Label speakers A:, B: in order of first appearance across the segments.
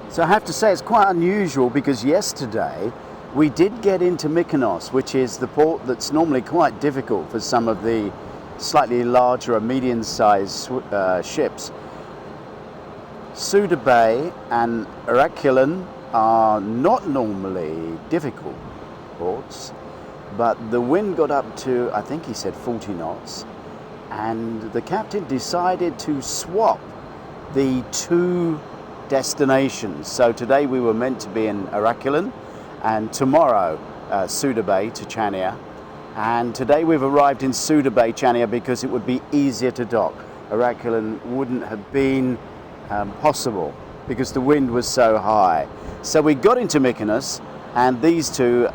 A: So I have to say it's quite unusual because yesterday we did get into Mykonos, which is the port that's normally quite difficult for some of the slightly larger or medium-sized ships. Souda Bay and Heraklion are not normally difficult ports, but the wind got up to, I think he said 40 knots, and the captain decided to swap the two destinations. So today we were meant to be in Heraklion, and tomorrow Souda Bay to Chania. And today we've arrived in Souda Bay, Chania, because it would be easier to dock. Heraklion wouldn't have been possible because the wind was so high. So we got into Mykonos, and these two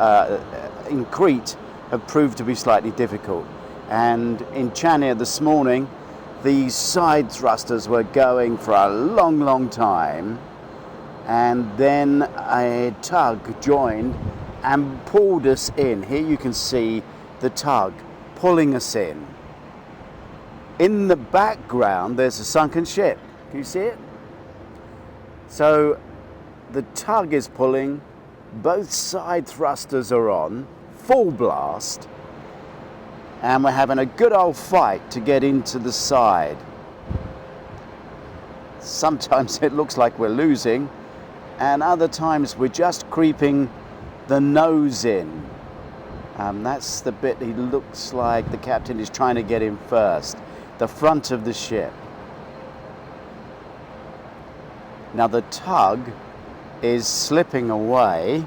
A: in Crete have proved to be slightly difficult. And in Chania this morning, these side thrusters were going for a long time, and then a tug joined and pulled us in. Here you can see the tug pulling us in. In the background there's a sunken ship. Can you see it? So the tug is pulling, both side thrusters are on, full blast, and we're having a good old fight to get into the side. Sometimes it looks like we're losing, and other times we're just creeping the nose in. That's the bit he looks like the captain is trying to get in first, the front of the ship. Now the tug is slipping away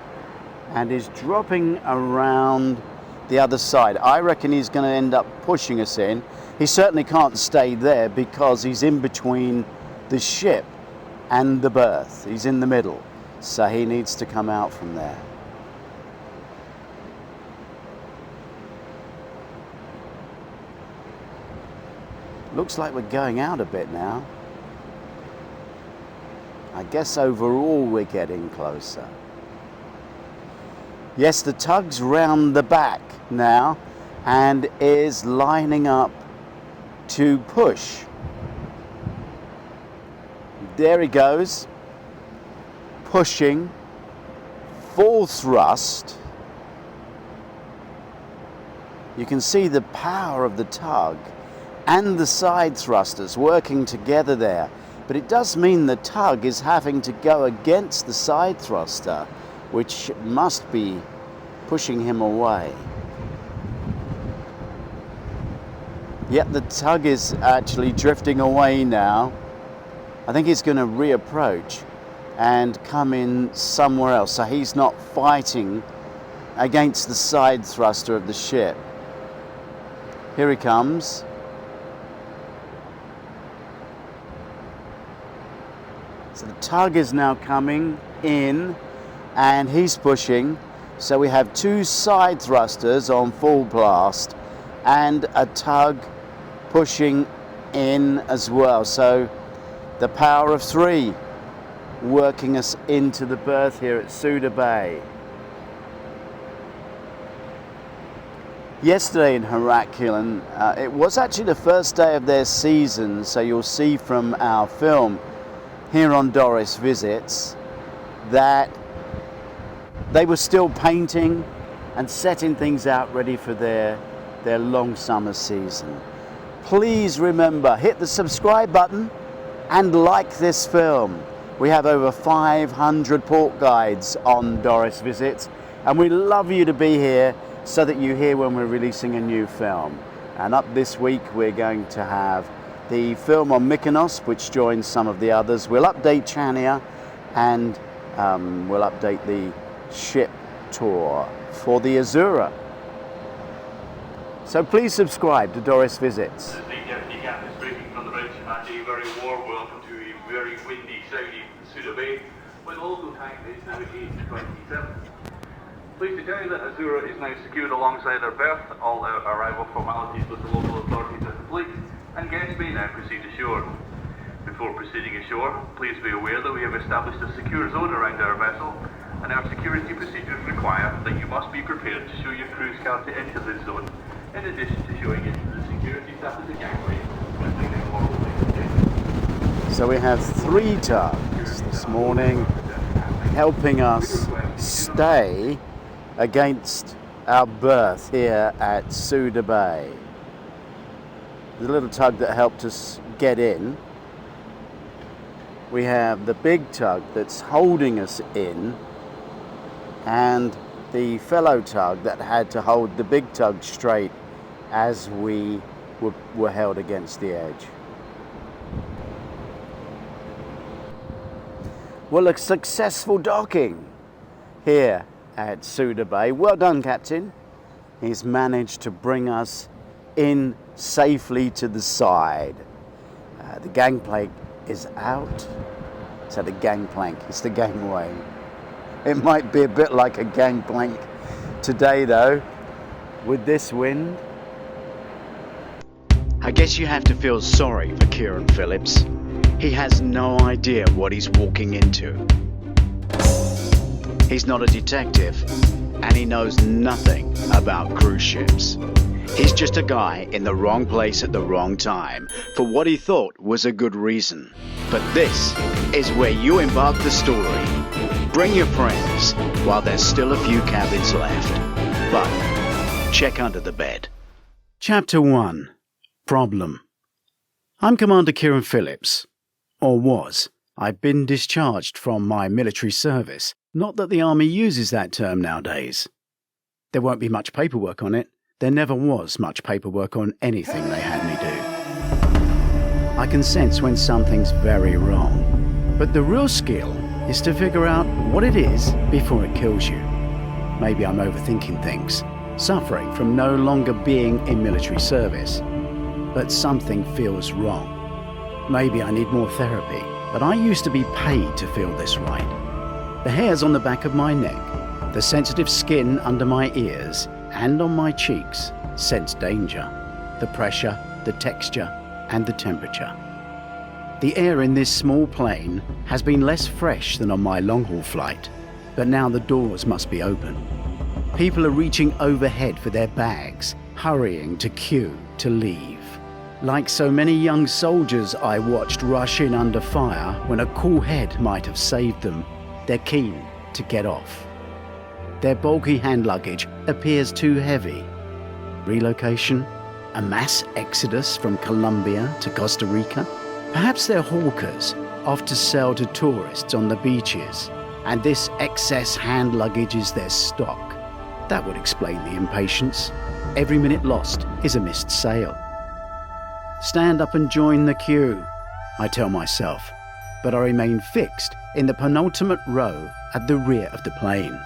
A: and is dropping around the other side. I reckon he's going to end up pushing us in. He certainly can't stay there because he's in between the ship and the berth. He's in the middle, so he needs to come out from there. Looks like we're going out a bit now. I guess overall we're getting closer. Yes, the tug's round the back now and is lining up to push. There he goes, pushing, full thrust. You can see the power of the tug and the side thrusters working together there. But it does mean the tug is having to go against the side thruster, which must be pushing him away. Yet the tug is actually drifting away now. I think he's going to reapproach and come in somewhere else, so he's not fighting against the side thruster of the ship. Here he comes. So the tug is now coming in and he's pushing. So we have two side thrusters on full blast and a tug pushing in as well. So the power of three working us into the berth here at Souda Bay. Yesterday in Heraklion, it was actually the first day of their season, so you'll see from our film here on Doris Visits that they were still painting and setting things out ready for their long summer season. Please remember, hit the subscribe button and like this film. We have over 500 port guides on Doris Visits, and we love you to be here so that you hear when we're releasing a new film. And up this week we're going to have the film on Mykonos, which joins some of the others. We'll update Chania, and we'll update the ship tour for the Azura. So please subscribe to Doris Visits.
B: The deputy captain speaking from the bridge, and a very warm welcome to a very windy, shiny Souda Bay, when local time is now 8:27. Pleased to tell you that Azura is now secured alongside our berth. All our arrival formalities with the local authorities are complete, and guests may now proceed ashore. Before proceeding ashore, please be aware that we have established a secure zone around our vessel, and our security procedures require that you must be prepared to show your cruise card to enter this zone, in addition to showing it to the security staff at the gangway when leaving the local.
A: So we have 3 tugs this morning helping us stay against our berth here at Souda Bay. The little tug that helped us get in. We have the big tug that's holding us in, and the fellow tug that had to hold the big tug straight as we were held against the edge. Well, a successful docking here at Souda Bay. Well done, Captain. He's managed to bring us in safely to the side. The gangplank is out. So the gangplank, it's the gangway. It might be a bit like a gangplank today though, with this wind.
C: I guess you have to feel sorry for Kieran Phillips. He has no idea what he's walking into. He's not a detective, and he knows nothing about cruise ships. He's just a guy in the wrong place at the wrong time for what he thought was a good reason. But this is where you embark the story. Bring your friends while there's still a few cabins left. But check under the bed. Chapter 1. Problem. I'm Commander Kieran Phillips. Or was. I've been discharged from my military service. Not that the army uses that term nowadays. There won't be much paperwork on it. There never was much paperwork on anything they had me do. I can sense when something's very wrong. But the real skill is to figure out what it is before it kills you. Maybe I'm overthinking things, suffering from no longer being in military service. But something feels wrong. Maybe I need more therapy, but I used to be paid to feel this right. The hairs on the back of my neck, the sensitive skin under my ears and on my cheeks sense danger. The pressure, the texture, and the temperature. The air in this small plane has been less fresh than on my long-haul flight, but now the doors must be open. People are reaching overhead for their bags, hurrying to queue to leave. Like so many young soldiers I watched rush in under fire when a cool head might have saved them, they're keen to get off. Their bulky hand luggage appears too heavy. Relocation? A mass exodus from Colombia to Costa Rica? Perhaps they're hawkers, off to sell to tourists on the beaches, and this excess hand luggage is their stock. That would explain the impatience. Every minute lost is a missed sale. Stand up and join the queue, I tell myself, but I remain fixed in the penultimate row at the rear of the plane.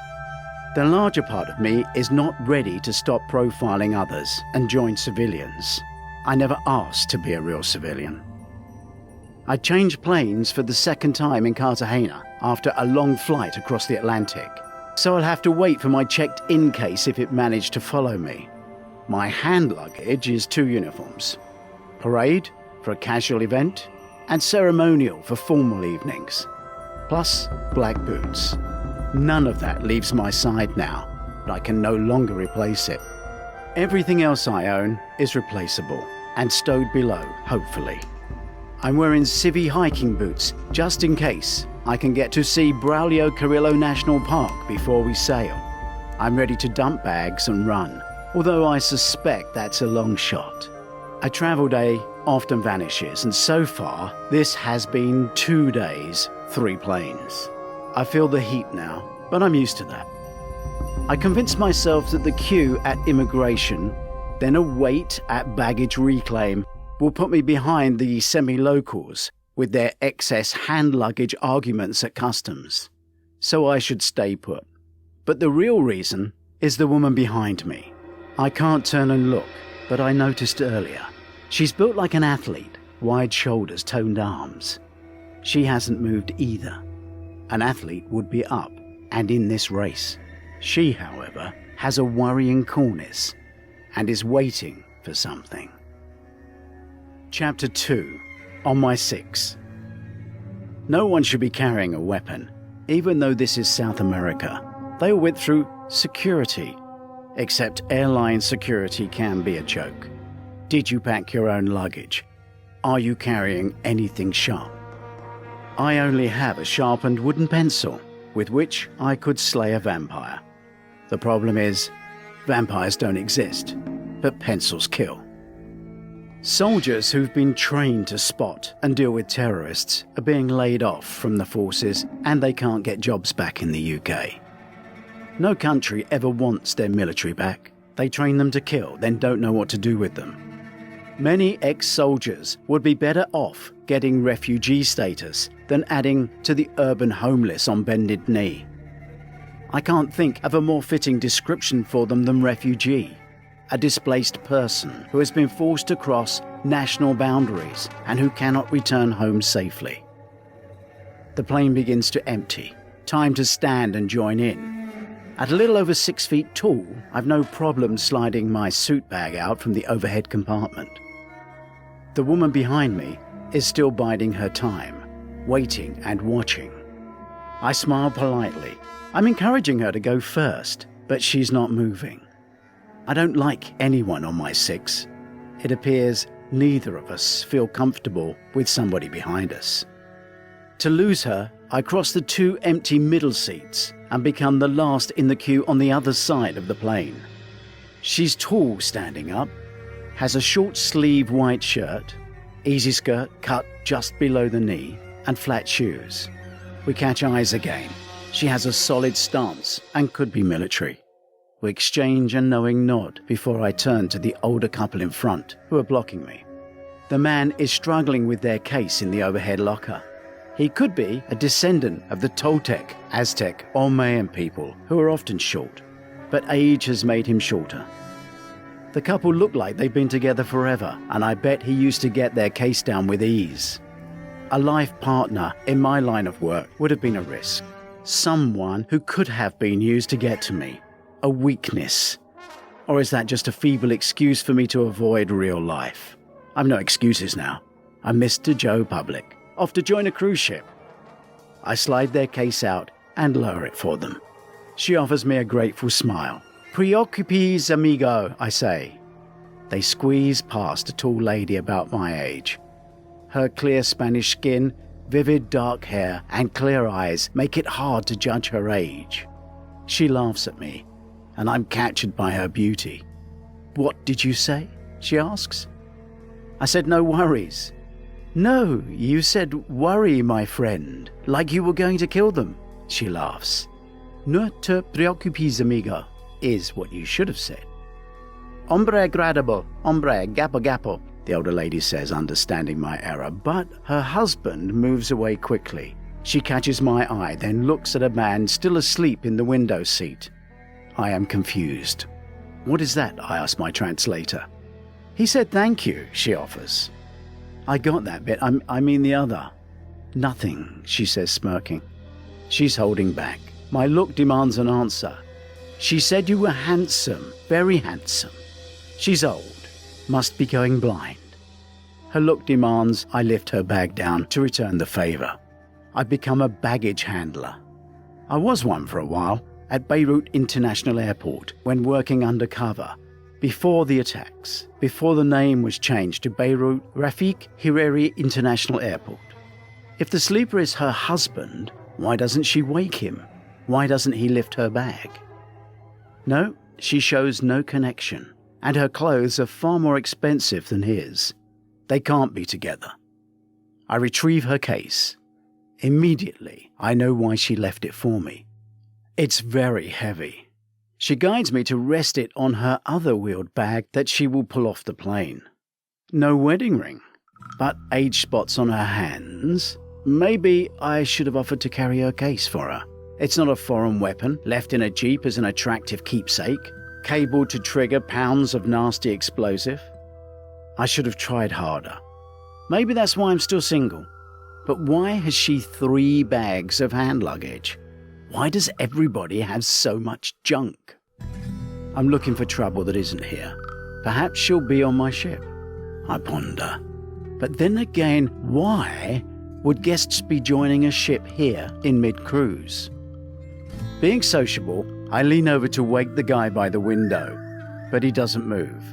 C: The larger part of me is not ready to stop profiling others and join civilians. I never asked to be a real civilian. I changed planes for the second time in Cartagena after a long flight across the Atlantic, so I'll have to wait for my checked-in case if it managed to follow me. My hand luggage is 2 uniforms. Parade for a casual event, and ceremonial for formal evenings. Plus black boots. None of that leaves my side now, but I can no longer replace it. Everything else I own is replaceable, and stowed below, hopefully. I'm wearing civvy hiking boots, just in case I can get to see Braulio Carrillo National Park before we sail. I'm ready to dump bags and run, although I suspect that's a long shot. A travel day often vanishes, and so far, this has been 2 days, 3 planes. I feel the heat now, but I'm used to that. I convinced myself that the queue at immigration, then a wait at baggage reclaim, will put me behind the semi-locals with their excess hand luggage arguments at customs. So I should stay put. But the real reason is the woman behind me. I can't turn and look, but I noticed earlier. She's built like an athlete, wide shoulders, toned arms. She hasn't moved either. An athlete would be up and in this race. She, however, has a worrying coolness and is waiting for something. Chapter 2. On my 6. No one should be carrying a weapon, even though this is South America. They all went through security. Except airline security can be a joke. Did you pack your own luggage? Are you carrying anything sharp? I only have a sharpened wooden pencil with which I could slay a vampire. The problem is, vampires don't exist, but pencils kill. Soldiers who've been trained to spot and deal with terrorists are being laid off from the forces, and they can't get jobs back in the UK. No country ever wants their military back. They train them to kill, then don't know what to do with them. Many ex-soldiers would be better off getting refugee status than adding to the urban homeless on bended knee. I can't think of a more fitting description for them than refugee, a displaced person who has been forced to cross national boundaries and who cannot return home safely. The plane begins to empty. Time to stand and join in. At a little over 6 feet tall, I've no problem sliding my suit bag out from the overhead compartment. The woman behind me is still biding her time, waiting and watching. I smile politely. I'm encouraging her to go first, but she's not moving. I don't like anyone on my 6. It appears neither of us feel comfortable with somebody behind us. To lose her, I cross the 2 empty middle seats and become the last in the queue on the other side of the plane. She's tall standing up, has a short sleeve white shirt, easy skirt cut just below the knee, and flat shoes. We catch eyes again. She has a solid stance and could be military. We exchange a knowing nod before I turn to the older couple in front who are blocking me. The man is struggling with their case in the overhead locker. He could be a descendant of the Toltec, Aztec, or Mayan people who are often short, but age has made him shorter. The couple look like they've been together forever, and I bet he used to get their case down with ease. A life partner in my line of work would have been a risk. Someone who could have been used to get to me. A weakness. Or is that just a feeble excuse for me to avoid real life? I've no excuses now. I'm Mr. Joe Public, off to join a cruise ship. I slide their case out and lower it for them. She offers me a grateful smile. Preocupes, amigo, I say. They squeeze past a tall lady about my age. Her clear Spanish skin, vivid dark hair, and clear eyes make it hard to judge her age. She laughs at me, and I'm captured by her beauty. What did you say? She asks. I said no worries. No, you said worry, my friend, like you were going to kill them. She laughs. No te preocupes, amigo, is what you should have said. Hombre agradable, hombre gapo gapo, the older lady says, understanding my error, but her husband moves away quickly. She catches my eye, then looks at a man still asleep in the window seat. I am confused. What is that? I ask my translator. He said thank you, she offers. I got that bit, I mean the other. Nothing, she says, smirking. She's holding back. My look demands an answer. She said you were handsome, very handsome. She's old, must be going blind. Her look demands I lift her bag down to return the favor. I've become a baggage handler. I was one for a while at Beirut International Airport when working undercover, before the attacks, before the name was changed to Beirut Rafik Hariri International Airport. If the sleeper is her husband, why doesn't she wake him? Why doesn't he lift her bag? No, she shows no connection, and her clothes are far more expensive than his. They can't be together. I retrieve her case. Immediately, I know why she left it for me. It's very heavy. She guides me to rest it on her other wheeled bag that she will pull off the plane. No wedding ring, but age spots on her hands. Maybe I should have offered to carry her case for her. It's not a foreign weapon left in a jeep as an attractive keepsake, cabled to trigger pounds of nasty explosive. I should have tried harder. Maybe that's why I'm still single. But why has she 3 bags of hand luggage? Why does everybody have so much junk? I'm looking for trouble that isn't here. Perhaps she'll be on my ship. I ponder. But then again, why would guests be joining a ship here in mid-cruise? Being sociable, I lean over to wake the guy by the window, but he doesn't move.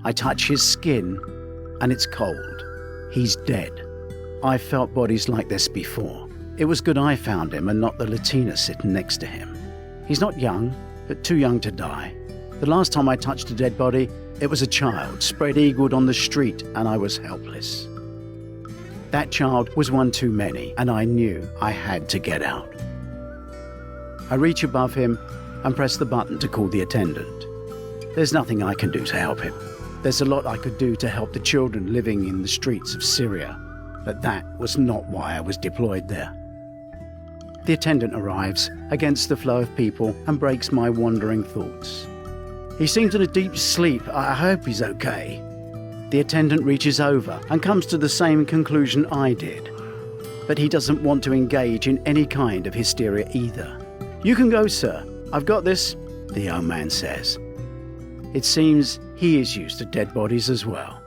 C: I touch his skin, and it's cold. He's dead. I've felt bodies like this before.
A: It was good I found him and not the Latina sitting next to him. He's not young, but too young to die. The last time I touched a dead body, it was a child spread-eagled on the street, and I was helpless. That child was one too many, and I knew I had to get out. I reach above him and press the button to call the attendant. There's nothing I can do to help him. There's a lot I could do to help the children living in the streets of Syria, but that was not why I was deployed there. The attendant arrives against the flow of people and breaks my wandering thoughts. He seems in a deep sleep. I hope he's okay. The attendant reaches over and comes to the same conclusion I did. But he doesn't want to engage in any kind of hysteria either. "You can go, sir. I've got this," the young man says. It seems he is used to dead bodies as well.